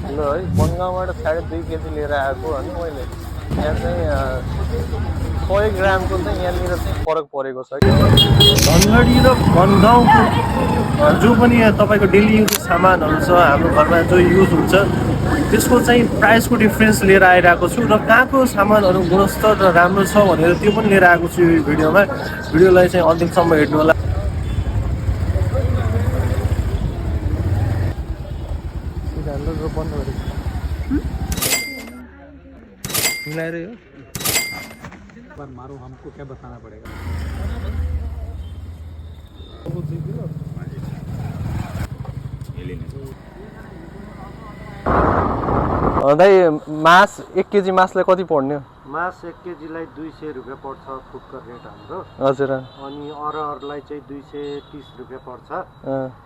ल है बनगाउँबाट 2.5 केजी लिएर आएको होइन मैले यहाँ चाहिँ 100 ग्रामको चाहिँ यहाँनिर चाहिँ फरक परेको छ। धनगढी र बनगाउँको जो पनि यहाँ तपाईँको डेली युज सामानहरू छ हाम्रो घरमा जो युज हुन्छ त्यसको चाहिँ प्राइसको डिफ्रेन्स लिएर आइरहेको छु र कहाँको सामानहरू गुणस्तर र राम्रो छ भनेर त्यो पनि लिएर आएको छु यो भिडियोमा। भिडियोलाई चाहिँ अन्तिमसम्म हेर्नु होला। मिलाएर यो मारो हमको क्या बताना पड़ेगा। दाइ मास 1 केजी मासलाई कति पर्ने हो? मास 1 केजीलाई 200 रुपियाँ पर्छ फुटकर रेट हाम्रो। हजुर। अनि अरहरलाई चाहिँ 230 रुपियाँ पर्छ।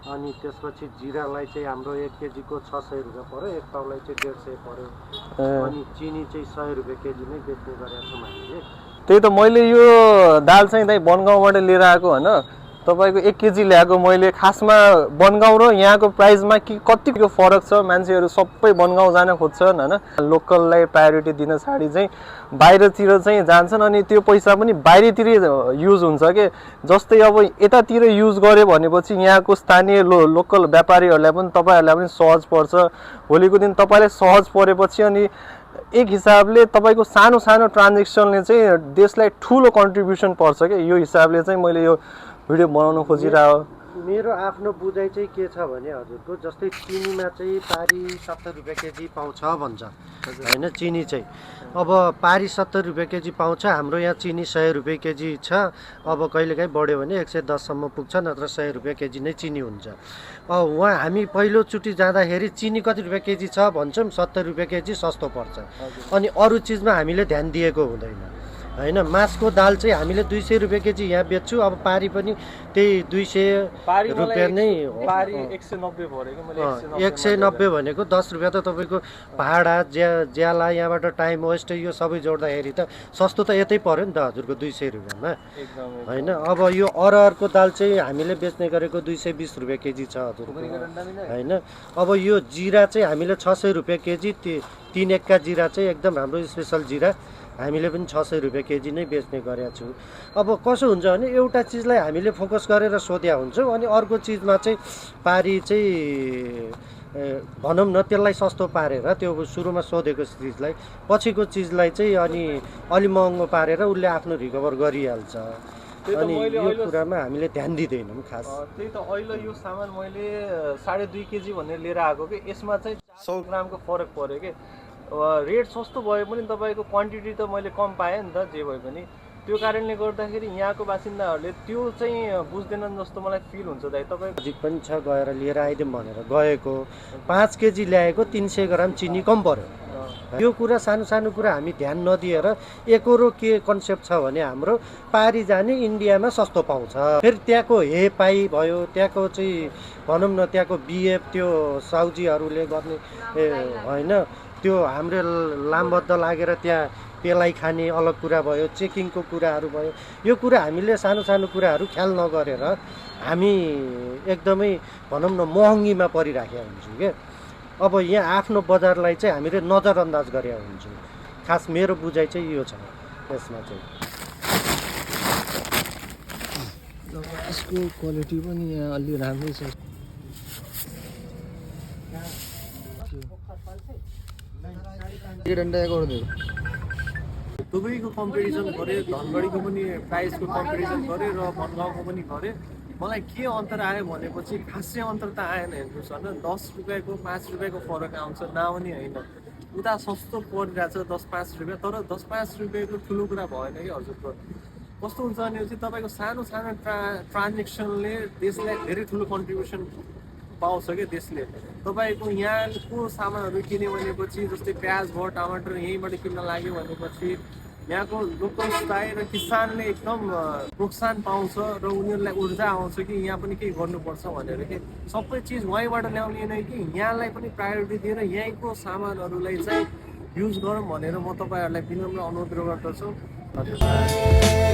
अनि त्यसपछि जिरालाई चाहिँ हाम्रो 1 केजीको 600 रुपियाँ पर्यो, एक पाउलाई चाहिँ 150 पर्यो। अनि चिनी चाहिँ 100 रुपियाँ केजी नै बेच्ने गरेका छौँ हामीले। त्यही त मैले यो दाल चाहिँ दाइ बनगाउँबाट लिएर आएको होइन तपाईको 1 केजी ल्याएको मैले। खासमा बनगाउँ र यहाँको प्राइसमा कतिको फरक छ। मान्छेहरू सबै बनगाउँ जान खोज्छन् होइन, लोकललाई प्रायोरिटी दिन छाडी चाहिँ बाहिरतिर चाहिँ जान्छन् अनि त्यो पैसा पनि बाहिरतिर युज हुन्छ के। जस्तै अब यतातिर युज गर्यो भनेपछि यहाँको स्थानीय लोकल व्यापारीहरूलाई पनि तपाईहरूलाई पनि सहज पर्छ। भोलिको दिन तपाईँलाई सहज परेपछि अनि एक हिसाबले तपाईँको सानो सानो ट्रान्जेक्सनले चाहिँ देशलाई ठुलो कन्ट्रिब्युसन पर्छ क्या। यो हिसाबले चाहिँ मैले यो भिडियो बनाउन खोजिरहेको। मेरो आफ्नो बुझाइ चाहिँ के छ भने हजुरको जस्तै चिनीमा चाहिँ पारी 70 रुपियाँ केजी पाउँछ भन्छ होइन। चिनी चाहिँ अब पारी 70 रुपियाँ केजी पाउँछ, हाम्रो यहाँ चिनी 100 रुपियाँ केजी छ। अब कहिलेकाहीँ बढ्यो भने 110 सम्म पुग्छ, नत्र 100 रुपियाँ केजी नै चिनी हुन्छ। उहाँ हामी पहिलोचोटि जाँदाखेरि चिनी कति रुपियाँ केजी छ भन्छौँ, 70 रुपियाँ केजी सस्तो पर्छ। अनि अरू चिजमा हामीले ध्यान दिएको हुँदैन होइन। मासको दाल चाहिँ हामीले 200 रुपियाँ केजी यहाँ बेच्छु। अब पारी पनि त्यही 200 रुपियाँ नै हो। 190 पऱ्यो कि मैले 190 भनेको 10 रुपियाँ त तपाईँको भाडा ज्याला यहाँबाट टाइम वेस्ट यो सबै जोड्दाखेरि त सस्तो त यतै पऱ्यो नि त हजुरको 200 रुपियाँमा होइन। अब यो अरहरको दाल चाहिँ हामीले बेच्ने गरेको 220 रुपियाँ केजी छ हजुरको होइन। अब यो जिरा चाहिँ हामीले 600 रुपियाँ केजी, 3 एक्का जिरा चाहिँ एकदम हाम्रो स्पेसल जिरा हामीले पनि 600 रुपियाँ केजी नै बेच्ने गरेका छौँ। अब कसो हुन्छ भने एउटा चिजलाई हामीले फोकस गरेर सोध्या हुन्छौँ अनि अर्को चिजमा चाहिँ पारी चाहिँ भनौँ न त्यसलाई सस्तो पारेर त्यो सुरुमा सोधेको चिजलाई पछिको चिजलाई चाहिँ अनि अलि महँगो पारेर उसले आफ्नो रिकभर गरिहाल्छ। अनि यो कुरामा हामीले ध्यान दिँदैनौँ खास। त्यही त अहिले यो सामान मैले 2.5 केजी भनेर लिएर आएको कि यसमा चाहिँ 100 ग्रामको फरक पऱ्यो कि। रेट सस्तो भए पनि तपाईँको क्वान्टिटी त मैले कम पाएँ नि त जे भए पनि। त्यो कारणले गर्दाखेरि यहाँको बासिन्दाहरूले त्यो चाहिँ बुझ्दैनन् जस्तो मलाई फिल हुन्छ दाइ। तपाईँ नजिक पनि छ गएर लिएर आइदिउँ भनेर गएको 5 केजी ल्याएको 300 ग्राम चिनी कम पर्यो। यो कुरा सानो सानो कुरा हामी ध्यान नदिएर एकरो के कन्सेप्ट छ भने हाम्रो पारी जाने इन्डियामा सस्तो पाउँछ, फेरि त्यहाँको हेपाई भयो, त्यहाँको चाहिँ भनौँ न त्यहाँको बिएफ त्यो साउजीहरूले गर्ने होइन, त्यो हाम्रो लामबद्ध लागेर त्यहाँ पेलाइ खाने अलग कुरा भयो, चेकिङको कुराहरू भयो। यो कुरा हामीले सानो सानो कुराहरू ख्याल नगरेर हामी एकदमै भनौँ न महँगीमा परिराखेका हुन्छौँ क्या। अब यहाँ आफ्नो बजारलाई चाहिँ हामीले नजरअन्दाज गरेका हुन्छौँ। खास मेरो बुझाइ चाहिँ यो छ यसमा चाहिँ। यसको क्वालिटी पनि यहाँ अलि राम्रै छ। दुबईको कम्पेरिजन गरेँ, धनगढीको पनि प्राइसको कम्पेरिजन गरेँ र बनगाउँको पनि गरेँ। मलाई के अन्तर आयो भनेपछि खासै अन्तर त आएन। हेर्नुहोस् होइन 10 रुपियाँको 5 रुपियाँको फरक आउँछ नआउने होइन। उता सस्तो परिरहेछ 10-5 रुपियाँ, तर 10-5 रुपियाँको ठुलो कुरा भएन कि हजुरको। कस्तो हुन्छ भनेपछि तपाईँको सानो सानो ट्रान्जेक्सनले देशलाई धेरै ठुलो कन्ट्रिब्युसन पाउँछ क्या देशले। तपाईँको यहाँको सामानहरू किन्यो भनेपछि जस्तै प्याज भयो टमाटर यहीँबाट किन्न लाग्यो भनेपछि यहाँको लोकल स्थायी र किसानले एकदम प्रोत्साहन पाउँछ र उनीहरूलाई ऊर्जा आउँछ कि यहाँ पनि केही गर्नुपर्छ भनेर कि सबै चिज वहीँबाट ल्याउने नै कि यहाँलाई पनि प्रायोरिटी दिएर यहीँको सामानहरूलाई चाहिँ युज गरौँ भनेर म तपाईँहरूलाई विनम्र अनुरोध गर्दछु। धन्यवाद।